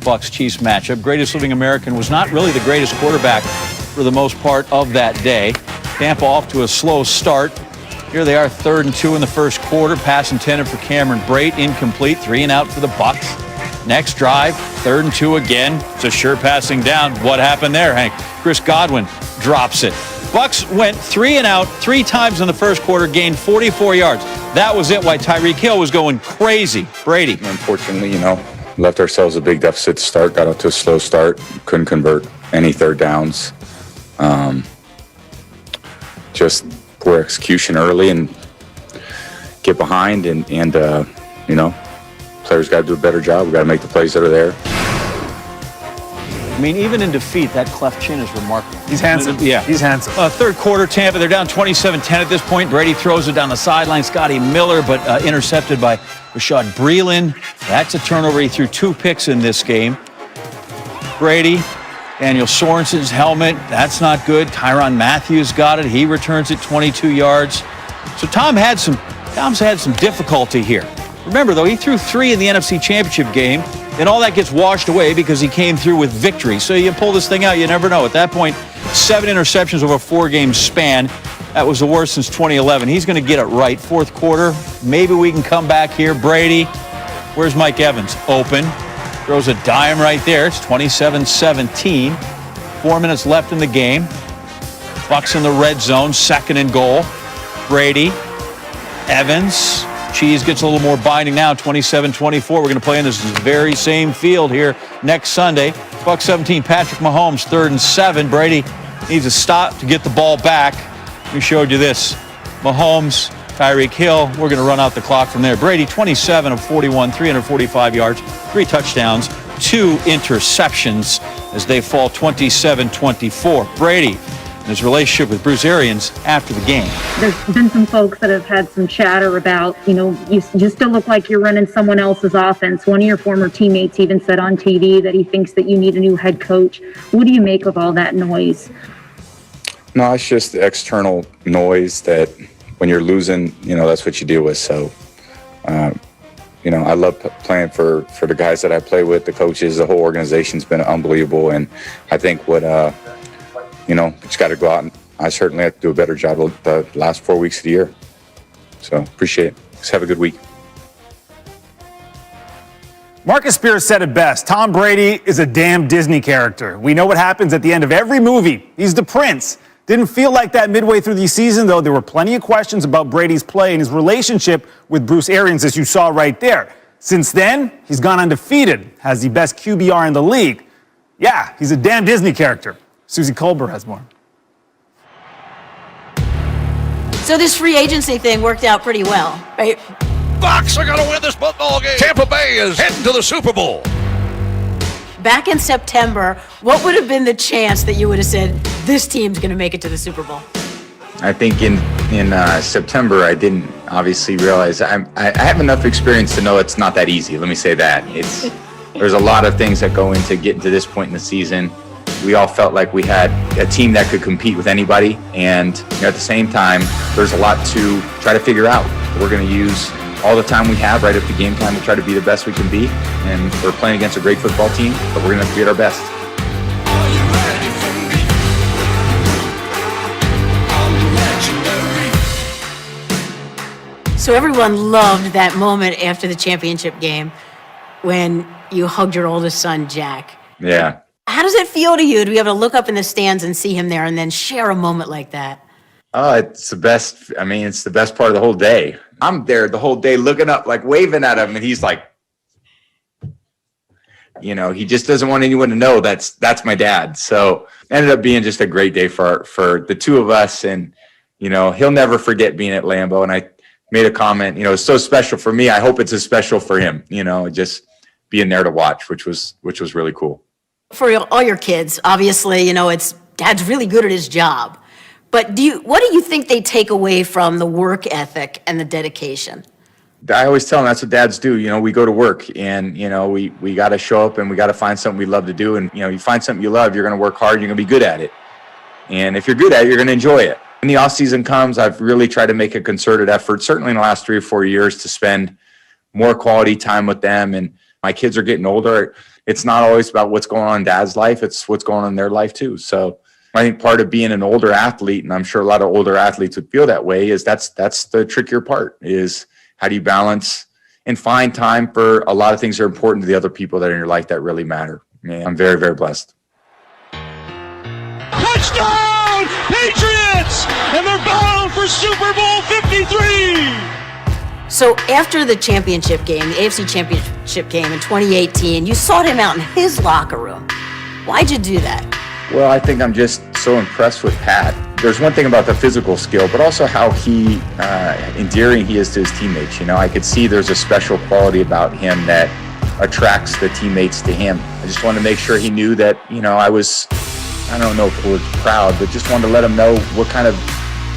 Bucs-Chiefs matchup. Greatest living American was not really the greatest quarterback for the most part of that day. Tampa off to a slow start. Here they are, 3rd and 2 in the first quarter. Pass intended for Cameron Brate, incomplete. 3 and out for the Bucs. Next drive, 3rd and 2 again. It's a sure passing down. What happened there, Hank? Chris Godwin drops it. Bucs went 3 and out 3 times in the first quarter, gained 44 yards. That was it, why Tyreek Hill was going crazy. Brady. Unfortunately, left ourselves a big deficit to start, got out to a slow start, couldn't convert any third downs. Just poor execution early and get behind and players got to do a better job. We got to make the plays that are there. I mean, even in defeat, that cleft chin is remarkable. He's handsome. Yeah. He's handsome. Third quarter, Tampa, they're down 27-10 at this point. Brady throws it down the sideline. Scotty Miller, but intercepted by Rashad Breeland. That's a turnover. He threw 2 picks in this game. Brady, Daniel Sorensen's helmet. That's not good. Tyrann Mathieu got it. He returns it 22 yards. So Tom's had some difficulty here. Remember, though, he threw 3 in the NFC Championship game. Then all that gets washed away because he came through with victory. So you pull this thing out, you never know. At that point, 7 interceptions over a 4-game span. That was the worst since 2011. He's going to get it right. Fourth quarter, maybe we can come back here. Brady, where's Mike Evans? Open. Throws a dime right there. It's 27-17. 4 minutes left in the game. Bucs in the red zone, 2nd and goal. Brady, Evans. Cheese gets a little more binding now, 27-24. We're going to play in this very same field here next Sunday. Bucs 17, Patrick Mahomes, 3rd and 7. Brady needs a stop to get the ball back. We showed you this. Mahomes, Tyreek Hill, we're going to run out the clock from there. Brady, 27 of 41, 345 yards, 3 touchdowns, 2 interceptions as they fall 27-24. Brady, his relationship with Bruce Arians after the game. There's been some folks that have had some chatter about, you still look like you're running someone else's offense. One of your former teammates even said on TV that he thinks that you need a new head coach. What do you make of all that noise? No, it's just the external noise that when you're losing, that's what you deal with. So, I love playing for the guys that I play with, the coaches, the whole organization's been unbelievable. And I think what, just got to go out, and I certainly have to do a better job the last 4 weeks of the year. So appreciate it. Just have a good week. Marcus Spears said it best. Tom Brady is a damn Disney character. We know what happens at the end of every movie. He's the prince. Didn't feel like that midway through the season, though. There were plenty of questions about Brady's play and his relationship with Bruce Arians, as you saw right there. Since then, he's gone undefeated, has the best QBR in the league. Yeah, he's a damn Disney character. Susie Colbert has more. So this free agency thing worked out pretty well, right? Bucs are going to win this football game. Tampa Bay is heading to the Super Bowl. Back in September, what would have been the chance that you would have said, this team's going to make it to the Super Bowl? I think in September, I didn't obviously realize I have enough experience to know it's not that easy. Let me say that. There's a lot of things that go into getting to this point in the season. We all felt like we had a team that could compete with anybody, and at the same time, there's a lot to try to figure out. We're going to use all the time we have right up to game time to try to be the best we can be, and we're playing against a great football team, but we're going to have to be at our best. So everyone loved that moment after the championship game when you hugged your oldest son, Jack. Yeah. How does it feel to you to be able to look up in the stands and see him there and then share a moment like that? Oh, it's the best. I mean, it's the best part of the whole day. I'm there the whole day looking up, like waving at him, and he's like, he just doesn't want anyone to know that's my dad. So ended up being just a great day for the two of us, and he'll never forget being at Lambeau. And I made a comment, it's so special for me. I hope it's as special for him. Just being there to watch, which was really cool. For all your kids, obviously, it's dad's really good at his job. But what do you think they take away from the work ethic and the dedication? I always tell them that's what dads do. We go to work, and, we got to show up, and we got to find something we love to do. And, you find something you love, you're going to work hard, you're going to be good at it. And if you're good at it, you're going to enjoy it. When the off season comes, I've really tried to make a concerted effort, certainly in the last 3 or 4 years, to spend more quality time with them. And my kids are getting older. it's not always about what's going on in dad's life. It's what's going on in their life too. So I think part of being an older athlete, and I'm sure a lot of older athletes would feel that way, is that's the trickier part, is how do you balance and find time for a lot of things that are important to the other people that are in your life that really matter. I'm very, very blessed. Touchdown, Patriots! And they're bound for Super Bowl 53! So after the championship game, the AFC championship game in 2018, you sought him out in his locker room. Why'd you do that? Well, I think I'm just so impressed with Pat. There's one thing about the physical skill, but also how endearing he is to his teammates. I could see there's a special quality about him that attracts the teammates to him. I just wanted to make sure he knew that, I don't know if it was proud, but just wanted to let him know what kind of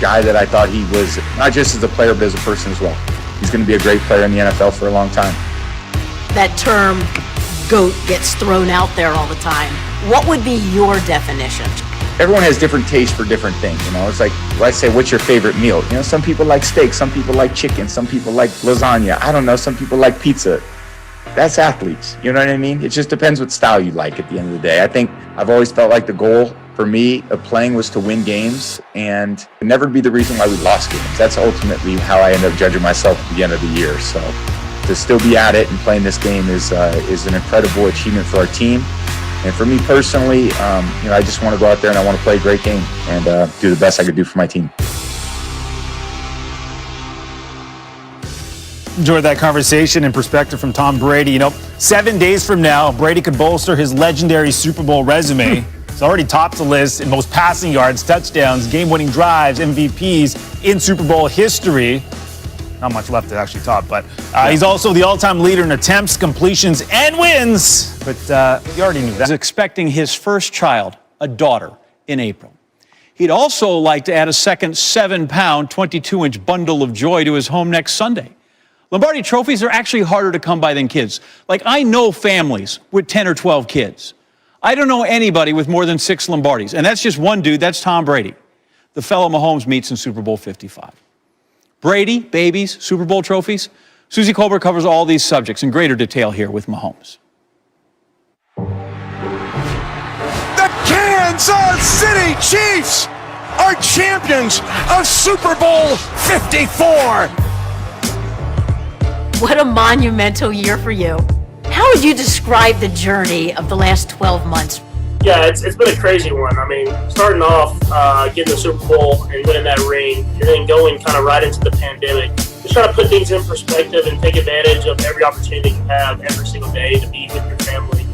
guy that I thought he was, not just as a player, but as a person as well. He's going to be a great player in the NFL for a long time. That term, GOAT, gets thrown out there all the time. What would be your definition? Everyone has different tastes for different things. It's like, I say, what's your favorite meal? Some people like steak, some people like chicken, some people like lasagna. I don't know, some people like pizza. That's athletes. You know what I mean? It just depends what style you like at the end of the day. I think I've always felt like the goal for me of playing was to win games and never be the reason why we lost games. That's ultimately how I end up judging myself at the end of the year. So to still be at it and playing this game is an incredible achievement for our team. And for me personally, I just want to go out there and I want to play a great game and do the best I could do for my team. Enjoyed that conversation and perspective from Tom Brady. 7 days from now, Brady could bolster his legendary Super Bowl resume. He's already topped the list in most passing yards, touchdowns, game-winning drives, MVPs in Super Bowl history. Not much left to actually top, but he's also the all-time leader in attempts, completions, and wins. But you already knew that. He's expecting his first child, a daughter, in April. He'd also like to add a second 7-pound, 22-inch bundle of joy to his home next Sunday. Lombardi trophies are actually harder to come by than kids. Like, I know families with 10 or 12 kids. I don't know anybody with more than 6 Lombardis. And that's just one dude, that's Tom Brady. The fellow Mahomes meets in Super Bowl 55. Brady, babies, Super Bowl trophies. Susie Colbert covers all these subjects in greater detail here with Mahomes. The Kansas City Chiefs are champions of Super Bowl 54. What a monumental year for you. How would you describe the journey of the last 12 months? Yeah, it's been a crazy one. I mean, starting off, getting the Super Bowl and winning that ring, and then going kind of right into the pandemic. Just trying to put things in perspective and take advantage of every opportunity you have every single day to be with your family.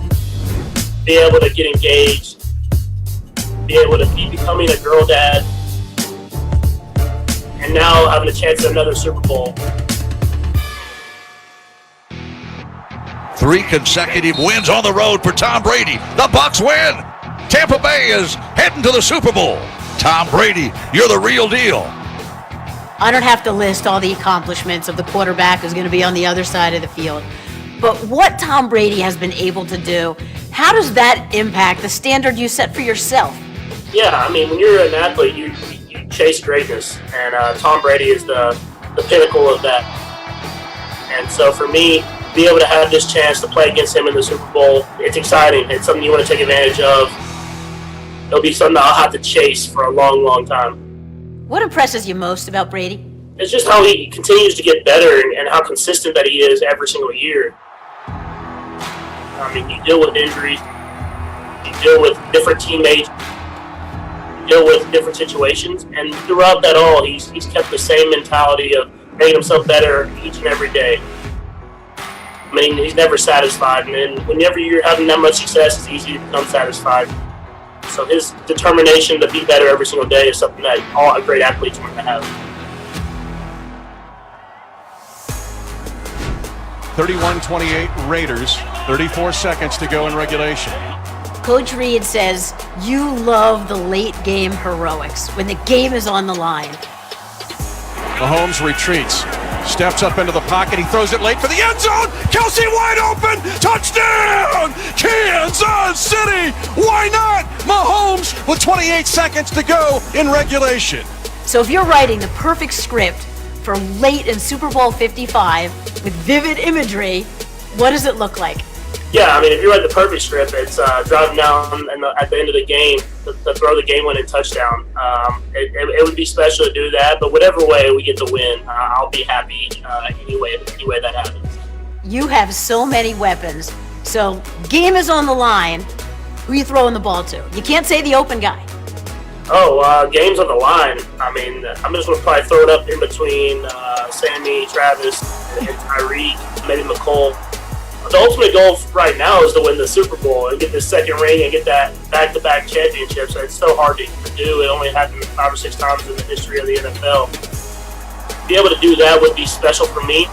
Be able to get engaged. Be able to be becoming a girl dad. And now having a chance at another Super Bowl. 3 consecutive wins on the road for Tom Brady. The Bucs win. Tampa Bay is heading to the Super Bowl. Tom Brady, you're the real deal. I don't have to list all the accomplishments of the quarterback who's going to be on the other side of the field. But what Tom Brady has been able to do, how does that impact the standard you set for yourself? Yeah, I mean, when you're an athlete, you chase greatness. And Tom Brady is the pinnacle of that. And so for me, be able to have this chance to play against him in the Super Bowl, it's exciting. It's something you want to take advantage of. It'll be something I'll have to chase for a long, long time. What impresses you most about Brady? It's just how he continues to get better and how consistent that he is every single year. I mean, you deal with injuries, you deal with different teammates, you deal with different situations, and throughout that all, he's kept the same mentality of making himself better each and every day. I mean, he's never satisfied, and whenever you're having that much success, it's easy to become satisfied. So his determination to be better every single day is something that all great athletes want to have. 31-28 Raiders, 34 seconds to go in regulation. Coach Reed says you love the late game heroics when the game is on the line. Mahomes retreats, steps up into the pocket, he throws it late for the end zone. Kelsey wide open, touchdown! Kansas City, why not? Mahomes with 28 seconds to go in regulation. So if you're writing the perfect script for late in Super Bowl 55 with vivid imagery, what does it look like? Yeah, I mean, if you read the perfect script, it's driving down and at the end of the game to throw the game-winning touchdown. It would be special to do that, but whatever way we get the win, I'll be happy any way that happens. You have so many weapons. So game is on the line. Who you throwing the ball to? You can't say the open guy. Oh, game's on the line. I mean, I'm just going to probably throw it up in between Sammy, Travis, and Tyreek, maybe McCole. The ultimate goal right now is to win the Super Bowl and get the second ring and get that back-to-back championship. So it's so hard to do. It only happened 5 or 6 times in the history of the NFL. To be able to do that would be special for me.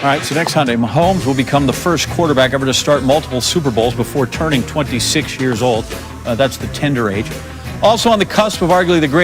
All right, so next Sunday, Mahomes will become the first quarterback ever to start multiple Super Bowls before turning 26 years old. That's the tender age. Also on the cusp of arguably the greatest